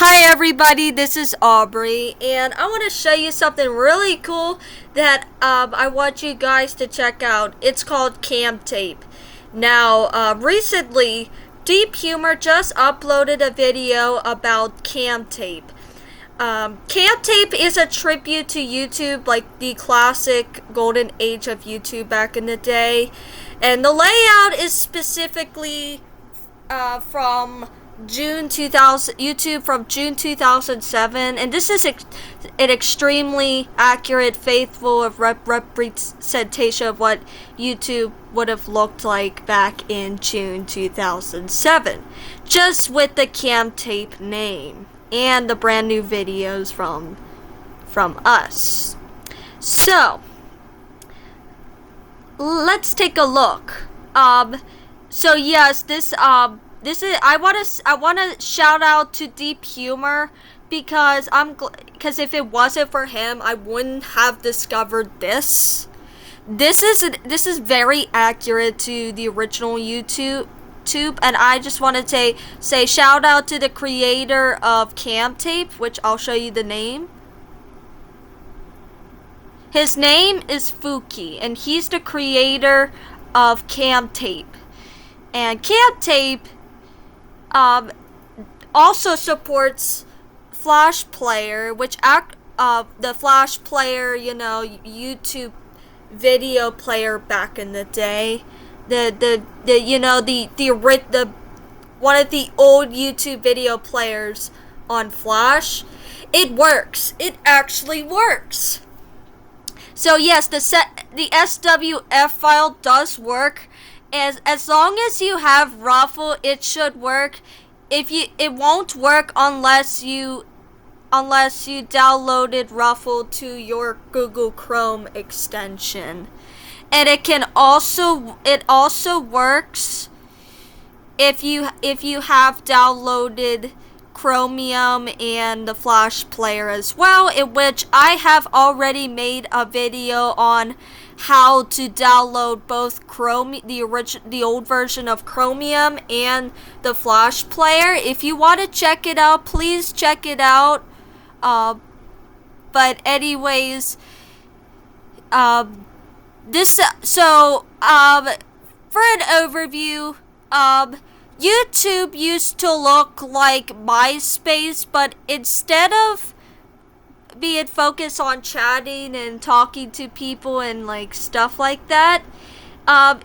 Hi everybody, this is Aubrey, and I want to show you something really cool that I want you guys to check out. It's called KamTape. Now, recently, Deep Humor just uploaded a video about KamTape. KamTape is a tribute to YouTube, like the classic golden age of YouTube back in the day, and the layout is specifically from June 2000, YouTube from June 2007, and this is an extremely accurate, faithful representation of what YouTube would have looked like back in June 2007, just with the KamTape name and the brand new videos from us. So let's take a look. So yes, this is I want to shout out to Deep Humor because if it wasn't for him, I wouldn't have discovered this. This is very accurate to the original YouTube, and I just want to say shout out to the creator of KamTape, which I'll show you the name. His name is Fuki, and he's the creator of KamTape. And KamTape also supports Flash Player, which the Flash Player, YouTube video player back in the day, the one of the old YouTube video players on Flash. It works. It actually works. So yes, the SWF file does work. As long as you have Ruffle, it should work. It won't work unless you downloaded Ruffle to your Google Chrome extension. And it also works if you have downloaded Chromium and the Flash Player as well, in which I have already made a video on how to download both the old version of Chromium and the Flash Player. If you want to check it out, please check it out. But anyways, for an overview, YouTube used to look like MySpace, but instead of being focused on chatting and talking to people and like stuff like that,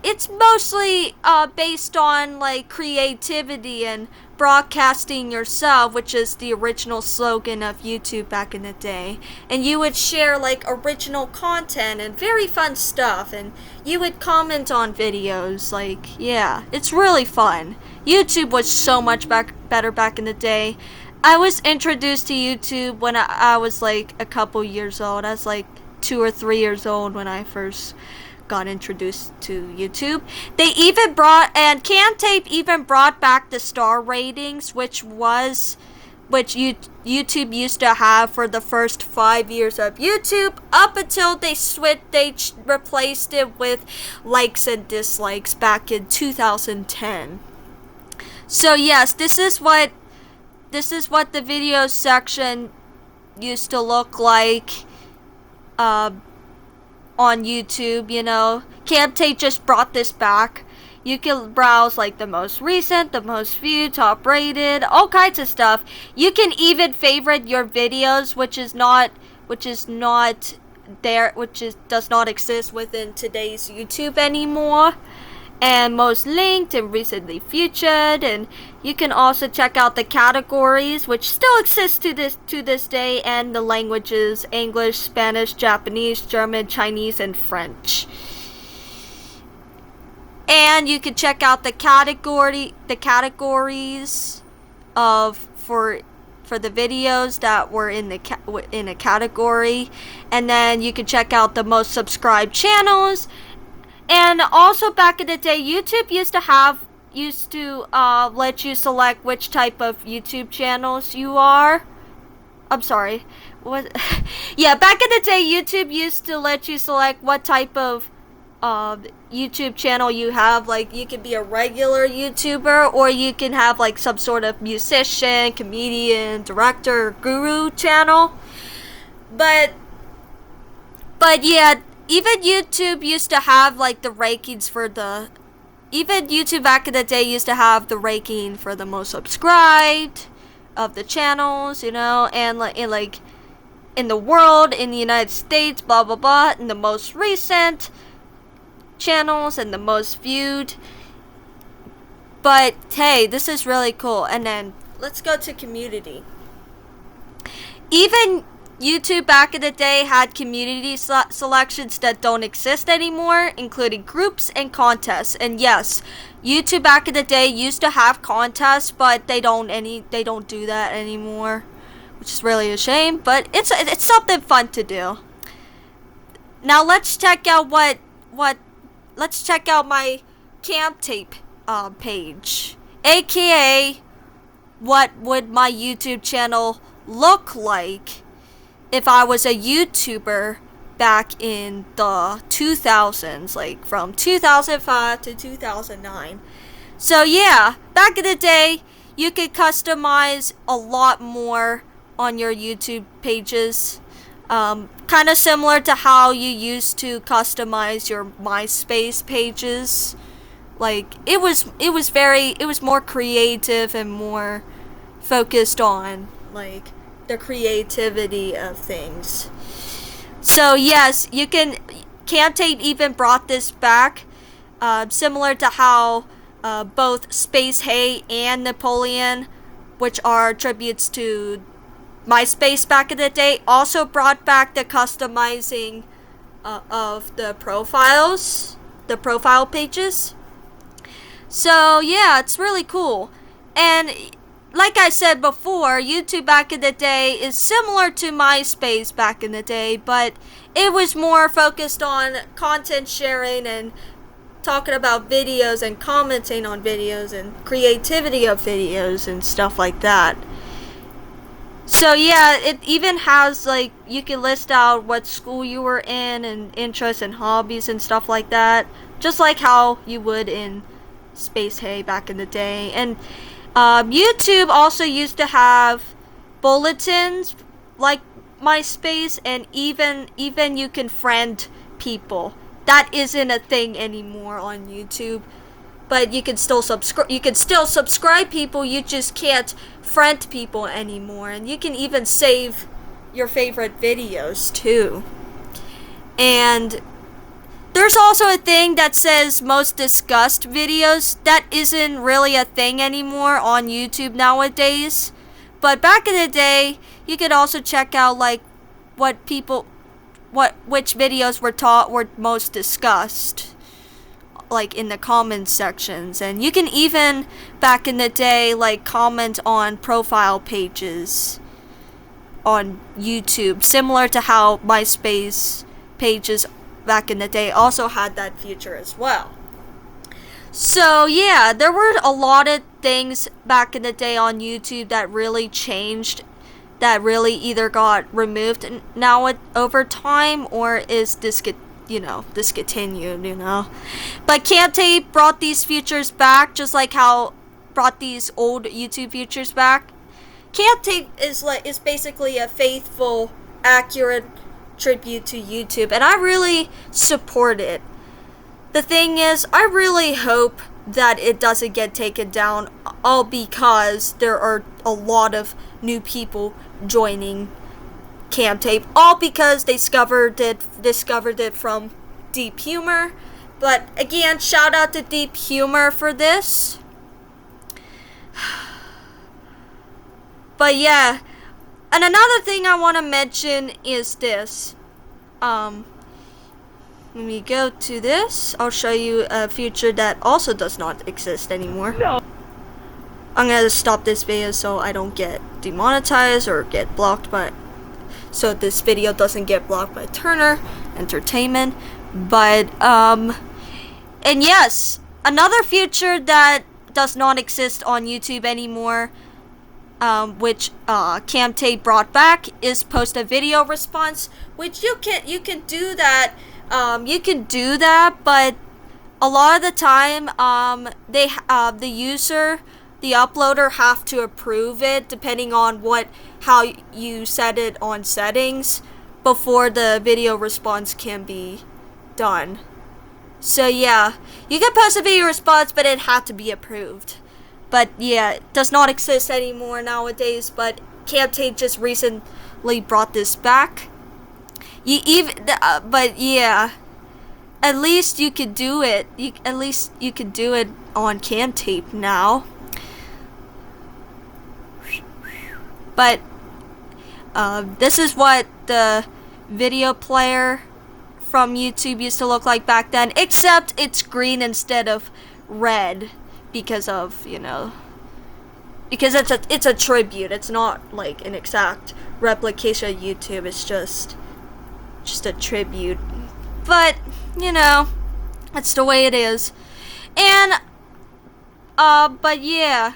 it's mostly based on like creativity and broadcasting yourself, which is the original slogan of YouTube back in the day. And you would share like original content and very fun stuff, and you would comment on videos. Like, yeah, it's really fun. YouTube was so much better back in the day. I was introduced to YouTube when I was like a couple years old. I was like 2 or 3 years old when I first got introduced to YouTube. KamTape even brought back the star ratings, which YouTube used to have for the first 5 years of YouTube, up until they replaced it with likes and dislikes back in 2010. So yes, this is what the video section used to look like on YouTube. KamTape just brought this back. You can browse like the most recent, the most viewed, top rated, all kinds of stuff. You can even favorite your videos, which does not exist within today's YouTube anymore. And most linked and recently featured. And you can also check out the categories, which still exist to this day, and the languages: English, Spanish, Japanese, German, Chinese, and French. And you can check out the categories for the videos that were in a category, and then you can check out the most subscribed channels. And also back in the day, YouTube used to let you select which type of YouTube channels you are. I'm sorry. What? Yeah, back in the day, YouTube used to let you select what type of YouTube channel you have. Like, you can be a regular YouTuber, or you can have like some sort of musician, comedian, director, guru channel. But yeah, even YouTube used to have like the rankings for the, even YouTube back in the day used to have the ranking for the most subscribed of the channels, you know, and like in the world, in the United States, blah blah blah, and the most recent channels and the most viewed. But hey, this is really cool. And then let's go to community. Even YouTube back in the day had community selections that don't exist anymore, including groups and contests. And yes, YouTube back in the day used to have contests, but they don't do that anymore, which is really a shame. But it's something fun to do. Now let's check out let's check out my Camtape page, aka what would my YouTube channel look like if I was a YouTuber back in the 2000s, like from 2005 to 2009. So yeah, back in the day, you could customize a lot more on your YouTube pages. Kind of similar to how you used to customize your MySpace pages. Like, it was more creative and more focused on like the creativity of things. So yes, you can. Camtape even brought this back, similar to how both Space Hey and Napoleon, which are tributes to MySpace back in the day, also brought back the customizing of the profiles, the profile pages. So yeah, it's really cool. And like I said before, YouTube back in the day is similar to MySpace back in the day, but it was more focused on content sharing and talking about videos and commenting on videos and creativity of videos and stuff like that. So yeah, it even has like, you can list out what school you were in and interests and hobbies and stuff like that, just like how you would in Space Hey back in the day. And YouTube also used to have bulletins like MySpace, and even you can friend people. That isn't a thing anymore on YouTube, but you can still subscribe. You can still subscribe people. You just can't friend people anymore, and you can even save your favorite videos too. And there's also a thing that says most discussed videos. That isn't really a thing anymore on YouTube nowadays. But back in the day, you could also check out like which videos were most discussed, like in the comments sections. And you can even back in the day like comment on profile pages on YouTube, similar to how MySpace pages back in the day also had that feature as well. So yeah, there were a lot of things back in the day on YouTube that really changed, that really either got removed now over time or is discontinued, you know. But Camtape brought these features back, just like how brought these old YouTube features back. Camtape is basically a faithful, accurate tribute to YouTube, and I really support it. The thing is, I really hope that it doesn't get taken down, all because there are a lot of new people joining Camtape, all because they discovered it from Deep Humor. But again, shout out to Deep Humor for this. But yeah, and another thing I want to mention is this. Let me go to this. I'll show you a feature that also does not exist anymore. No. I'm gonna stop this video so I don't get demonetized or get blocked by, so this video doesn't get blocked by Turner Entertainment. But and yes, another feature that does not exist on YouTube anymore, which Camtape brought back, is post a video response, which you can do that you can do that, but a lot of the time, the user, the uploader, have to approve it depending on how you set it on settings before the video response can be done. So yeah, you can post a video response, but it had to be approved. But yeah, it does not exist anymore nowadays. But Camtape just recently brought this back. But yeah, at least you could do it. At least you could do it on Camtape now. But this is what the video player from YouTube used to look like back then, except it's green instead of red because of, because it's a tribute. It's not like an exact replication of YouTube. It's just a tribute. But, that's the way it is. And but yeah,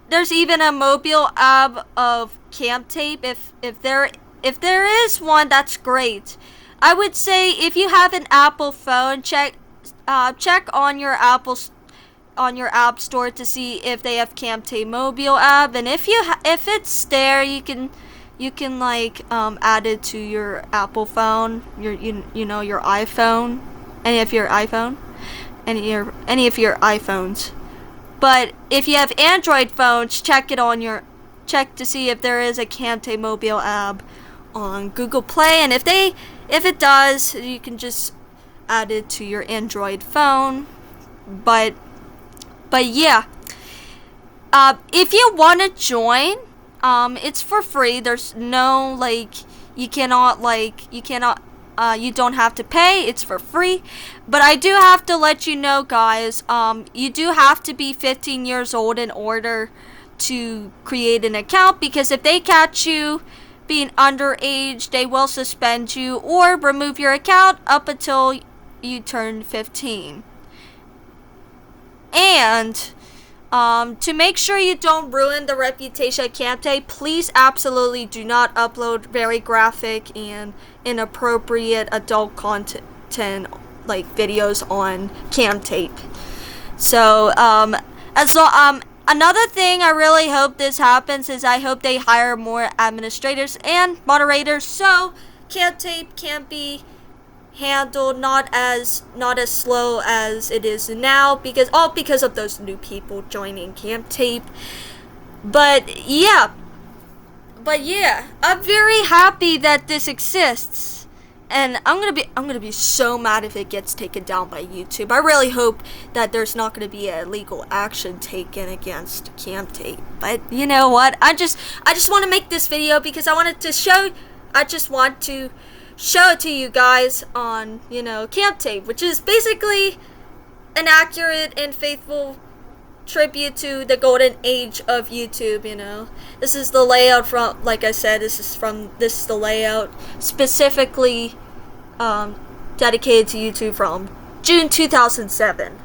there's even a mobile app of Camtape. If there is one, that's great. I would say if you have an Apple phone, check on your App Store to see if they have Camtape mobile app, and if it's there, you can add it to your Apple phone, your iPhone, any of your iPhones. But if you have Android phones, check to see if there is a Camtape mobile app on Google Play, and if it does, you can just add it to your Android phone. But yeah, if you want to join, it's for free. There's no you don't have to pay. It's for free. But I do have to let you know, guys, you do have to be 15 years old in order to create an account, because if they catch you being underage, they will suspend you or remove your account up until you turn 15. And to make sure you don't ruin the reputation of Camtape, please absolutely do not upload very graphic and inappropriate adult content like videos on Camtape. So another thing I really hope this happens is I hope they hire more administrators and moderators so Camtape can be handled not as slow as it is now, because of those new people joining Camtape. But yeah, I'm very happy that this exists, and I'm gonna be so mad if it gets taken down by YouTube. I really hope that there's not gonna be a legal action taken against Camtape. But you know what? I just want to make this video because I just want to show it to you guys on, Camtape, which is basically an accurate and faithful tribute to the golden age of YouTube. This is the layout from, like I said, this is the layout specifically dedicated to YouTube from June 2007.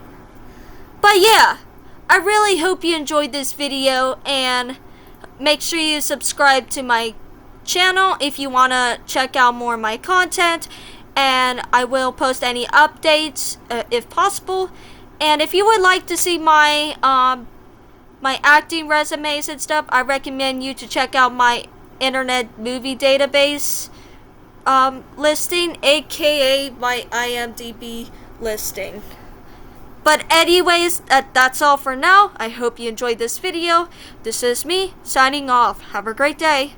But yeah, I really hope you enjoyed this video, and make sure you subscribe to my channel if you want to check out more of my content, and I will post any updates if possible. And if you would like to see my my acting resumes and stuff, I recommend you to check out my Internet Movie Database listing, aka my IMDb listing. But anyways, that's all for now. I hope you enjoyed this video. This is me signing off. Have a great day.